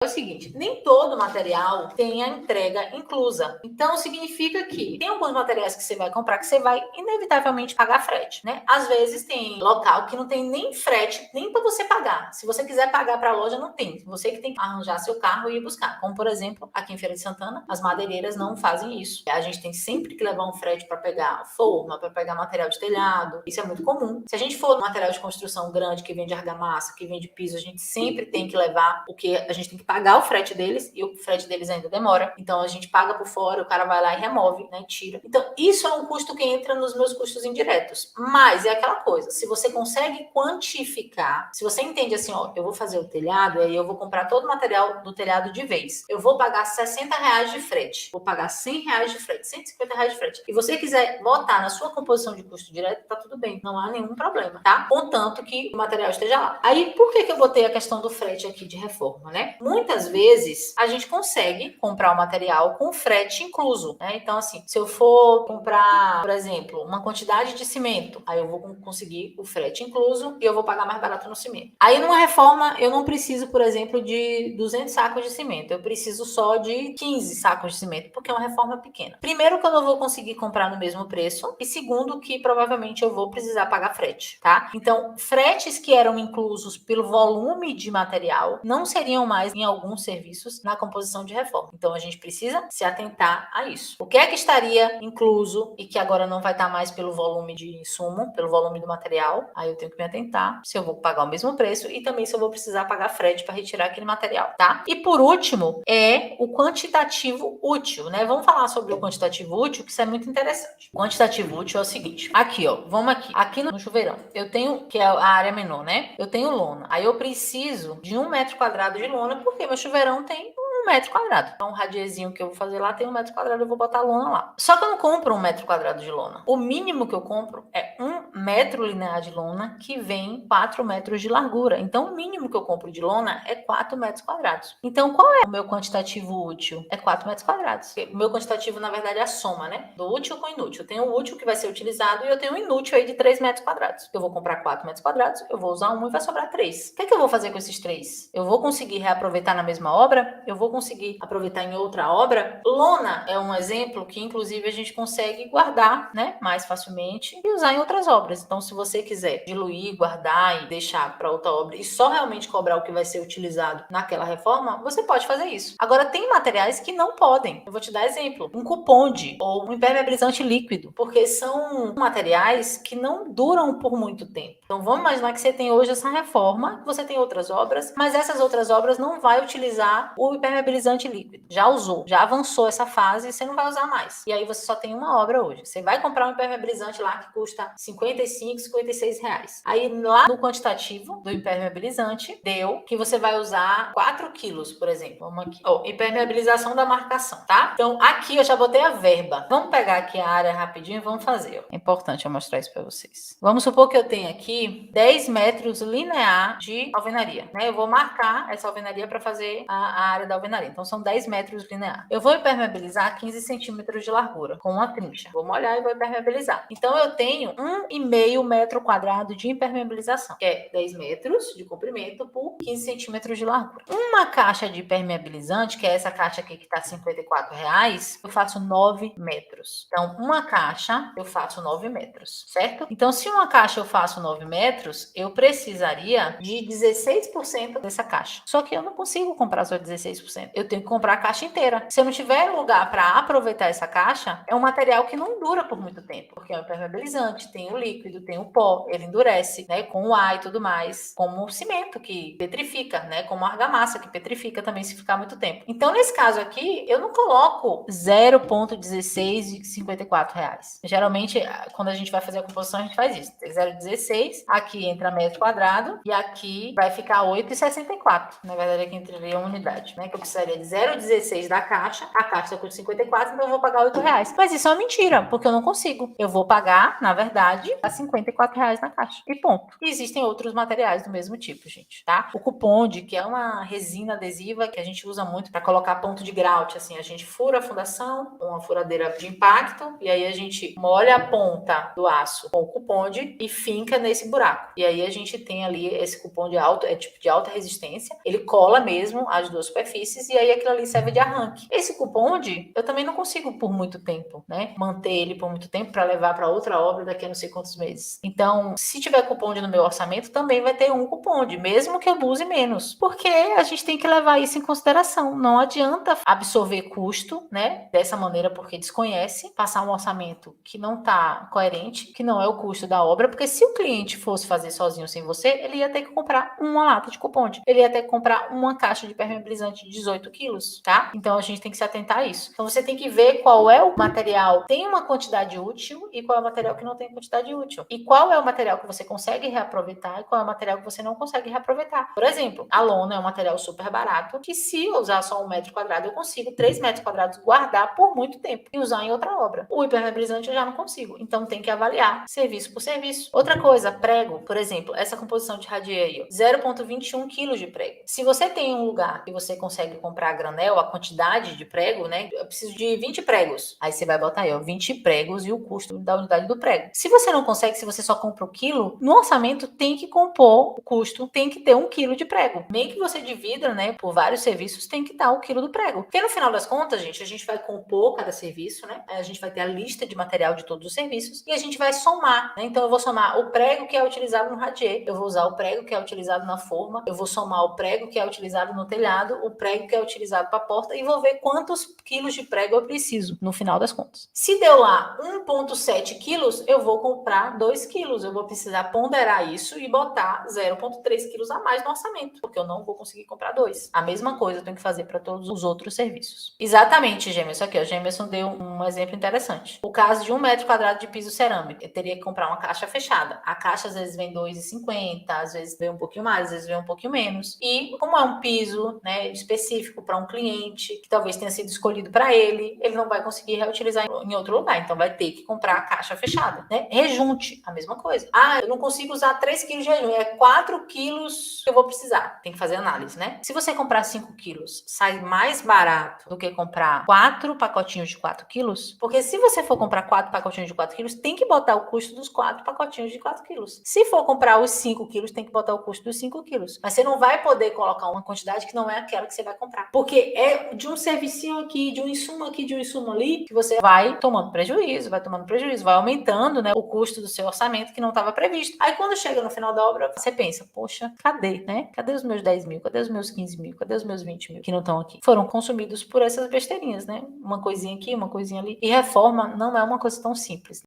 É o seguinte, nem todo material tem a entrega inclusa. Então, significa que tem alguns materiais que você vai comprar que você vai inevitavelmente pagar frete, né? Às vezes tem local que não tem nem frete, nem para você pagar. Se você quiser pagar para a loja, não tem. Você que tem que arranjar seu carro e ir buscar. Como, por exemplo, aqui em Feira de Santana, as madeireiras não fazem isso. A gente tem sempre que levar um frete para pegar forma, para pegar material de telhado. Isso é muito comum. Se a gente for material de construção grande, que vende argamassa, que vende piso, a gente sempre tem que levar, porque a gente tem que pagar o frete deles e o frete deles ainda demora. Então a gente paga por fora, o cara vai lá e remove, né? Tira. Então isso é um custo que entra nos meus custos indiretos. Mas é aquela coisa, se você consegue quantificar, se você entende assim, ó, eu vou fazer o telhado, aí eu vou comprar todo o material do telhado de vez. Eu vou pagar R$60 de frete, vou pagar R$100 de frete, R$150 de frete. E você quiser botar na sua composição de custo direto, tá tudo bem, não há nenhum problema, tá? Contanto que o material esteja lá. Aí, por que eu botei a questão do frete aqui de reforma, né? Muitas vezes a gente consegue comprar o material com frete incluso, né? Então, assim, se eu for comprar, por exemplo, uma quantidade de cimento, aí eu vou conseguir o frete incluso e eu vou pagar mais barato no cimento. Aí, numa reforma, eu não preciso, por exemplo, de 200 sacos de cimento, eu preciso só de 15 sacos de cimento, porque é uma reforma pequena. Primeiro, que eu não vou conseguir comprar no mesmo preço, e segundo, que provavelmente eu vou precisar pagar frete, tá? Então, fretes que eram inclusos pelo volume de material não seriam mais em alguns serviços na composição de reforma. Então, a gente precisa se atentar a isso. O que é que estaria incluso e que agora não vai estar mais pelo volume de insumo, pelo volume do material? Aí eu tenho que me atentar se eu vou pagar o mesmo preço e também se eu vou precisar pagar frete para retirar aquele material, tá? E por último, é o quantitativo útil, né? Vamos falar sobre o quantitativo útil, que isso é muito interessante. O quantitativo útil é o seguinte, aqui, ó, vamos aqui no chuveirão, eu tenho, que é a área menor, né? Eu tenho lona, aí eu preciso de 1 metro quadrado de lona, porque meu chuveirão tem 1 metro quadrado. Então, um radiezinho que eu vou fazer lá tem 1 metro quadrado, eu vou botar a lona lá. Só que eu não compro 1 metro quadrado de lona. O mínimo que eu compro é 1 metro linear de lona, que vem 4 metros de largura. Então, o mínimo que eu compro de lona é 4 metros quadrados. Então, qual é o meu quantitativo útil? É 4 metros quadrados. O meu quantitativo, na verdade, é a soma, né? Do útil com inútil. Eu tenho o útil que vai ser utilizado e eu tenho o inútil aí de 3 metros quadrados. Eu vou comprar 4 metros quadrados, eu vou usar 1 e vai sobrar 3. O que é que eu vou fazer com esses 3? Eu vou conseguir reaproveitar na mesma obra? Eu vou conseguir aproveitar em outra obra? Lona é um exemplo que, inclusive, a gente consegue guardar, né, mais facilmente e usar em outras obras. Então, se você quiser diluir, guardar e deixar para outra obra e só realmente cobrar o que vai ser utilizado naquela reforma, você pode fazer isso. Agora, tem materiais que não podem. Eu vou te dar exemplo. Um Cuponde ou um impermeabilizante líquido, porque são materiais que não duram por muito tempo. Então, vamos imaginar que você tem hoje essa reforma, você tem outras obras, mas essas outras obras não vai utilizar o impermeabilizante líquido. Já usou, já avançou essa fase e você não vai usar mais. E aí você só tem uma obra hoje. Você vai comprar um impermeabilizante lá que custa 55, 56 reais. Aí lá no quantitativo do impermeabilizante, deu que você vai usar 4 quilos, por exemplo. Vamos aqui. Ó, impermeabilização da marcação, tá? Então aqui eu já botei a verba. Vamos pegar aqui a área rapidinho e vamos fazer. Ó. É importante eu mostrar isso para vocês. Vamos supor que eu tenho aqui 10 metros linear de alvenaria, né? Eu vou marcar essa alvenaria para fazer a área da alvenaria. Então são 10 metros linear. Eu vou impermeabilizar 15 centímetros de largura com uma trincha. Vou molhar e vou impermeabilizar. Então eu tenho 1,5 metro quadrado de impermeabilização, que é 10 metros de comprimento por 15 centímetros de largura. Uma caixa de impermeabilizante, que é essa caixa aqui que tá R$54, eu faço 9 metros. Então, uma caixa eu faço 9 metros, certo? Então, se uma caixa eu faço 9 metros, eu precisaria de 16% dessa caixa. Só que eu não consigo comprar só 16%. Eu tenho que comprar a caixa inteira. Se eu não tiver lugar para aproveitar essa caixa, é um material que não dura por muito tempo, porque é um impermeabilizante, tem o líquido, tem o pó, ele endurece, né, com o ar e tudo mais, como o cimento que petrifica, né, como a argamassa que petrifica também se ficar muito tempo. Então, nesse caso aqui, eu não coloco 0,16 de R$54. Geralmente, quando a gente vai fazer a composição, a gente faz isso. 0,16, aqui entra metro quadrado e aqui vai ficar 8,64. Na verdade, aqui entraria uma unidade, né, que eu precisaria de 0,16 da caixa, a caixa custa R$54, então eu vou pagar R$8. Mas isso é uma mentira, porque eu não consigo. Eu vou pagar, na verdade, R$ 54 na caixa. E ponto. E existem outros materiais do mesmo tipo, gente, tá? O Cupond, que é uma resina adesiva que a gente usa muito para colocar ponto de grout, assim, a gente fura a fundação com uma furadeira de impacto e aí a gente molha a ponta do aço com o Cupond e finca nesse buraco. E aí a gente tem ali esse Cupond tipo de alta resistência, ele cola mesmo as duas superfícies e aí aquilo ali serve de arranque. Esse Cupond, eu também não consigo por muito tempo, né? Manter ele por muito tempo para levar para outra obra daqui a não sei quantos meses. Então, se tiver Cupond no meu orçamento, também vai ter um Cupond, mesmo que eu use menos. Porque a gente tem que levar isso em consideração. Não adianta absorver custo, né? Dessa maneira, porque desconhece, passar um orçamento que não está coerente, que não é o custo da obra, porque se o cliente fosse fazer sozinho sem você, ele ia ter que comprar uma lata de Cupond. Ele ia ter que comprar uma caixa de permeabilizante de 18 quilos, tá? Então a gente tem que se atentar a isso. Então você tem que ver qual é o material que tem uma quantidade útil e qual é o material que não tem quantidade útil. E qual é o material que você consegue reaproveitar e qual é o material que você não consegue reaproveitar. Por exemplo, a lona é um material super barato que se eu usar só 1 metro quadrado, eu consigo 3 metros quadrados guardar por muito tempo e usar em outra obra. O impermeabilizante eu já não consigo. Então tem que avaliar serviço por serviço. Outra coisa, prego, por exemplo, essa composição de radier aí, 0,21 kg de prego. Se você tem um lugar que você consegue comprar a granel, a quantidade de prego, né? Eu preciso de 20 pregos. Aí você vai botar aí, ó, 20 pregos e o custo da unidade do prego. Se você não consegue, se você só compra o quilo, no orçamento tem que compor o custo, tem que ter 1 quilo de prego. Nem que você divida, né, por vários serviços, tem que dar o quilo do prego. Porque no final das contas, gente, a gente vai compor cada serviço, né? A gente vai ter a lista de material de todos os serviços e a gente vai somar, né? Então eu vou somar o prego que é utilizado no radier, eu vou usar o prego que é utilizado na forma, eu vou somar o prego que é utilizado no telhado, o prego que é utilizado para a porta e vou ver quantos quilos de prego eu preciso no final das contas. Se deu lá 1,7 quilos, eu vou comprar 2 quilos, eu vou precisar ponderar isso e botar 0,3 quilos a mais no orçamento, porque eu não vou conseguir comprar 2. A mesma coisa eu tenho que fazer para todos os outros serviços. Exatamente, Gemerson. Aqui, o Gemerson deu um exemplo interessante. O caso de 1 metro quadrado de piso cerâmico, eu teria que comprar uma caixa fechada. A caixa às vezes vem 2,50, às vezes vem um pouquinho mais, às vezes vem um pouquinho menos. E como é um piso, né, específico para um cliente, que talvez tenha sido escolhido para ele não vai conseguir reutilizar em outro lugar. Então vai ter que comprar a caixa fechada, né? Rejunte, a mesma coisa. Ah, eu não consigo usar 3 quilos de rejunte, é 4 quilos que eu vou precisar. Tem que fazer análise, né? Se você comprar 5 quilos, sai mais barato do que comprar 4 pacotinhos de 4 quilos, porque se você for comprar 4 pacotinhos de 4 quilos, tem que botar o custo dos 4 pacotinhos de 4 quilos. Se for comprar os 5 quilos, tem que botar o custo dos 5 quilos. Mas você não vai poder colocar uma quantidade que não é aquela que você vai comprar. Porque é de um servicinho aqui, de um insumo aqui, de um insumo ali, que você vai tomando prejuízo, vai aumentando, né, o custo do seu orçamento que não estava previsto. Aí quando chega no final da obra, você pensa, poxa, cadê, né? Cadê os meus 10 mil? Cadê os meus 15 mil? Cadê os meus 20 mil que não estão aqui? Foram consumidos por essas besteirinhas, né? Uma coisinha aqui, uma coisinha ali. E reforma não é uma coisa tão simples.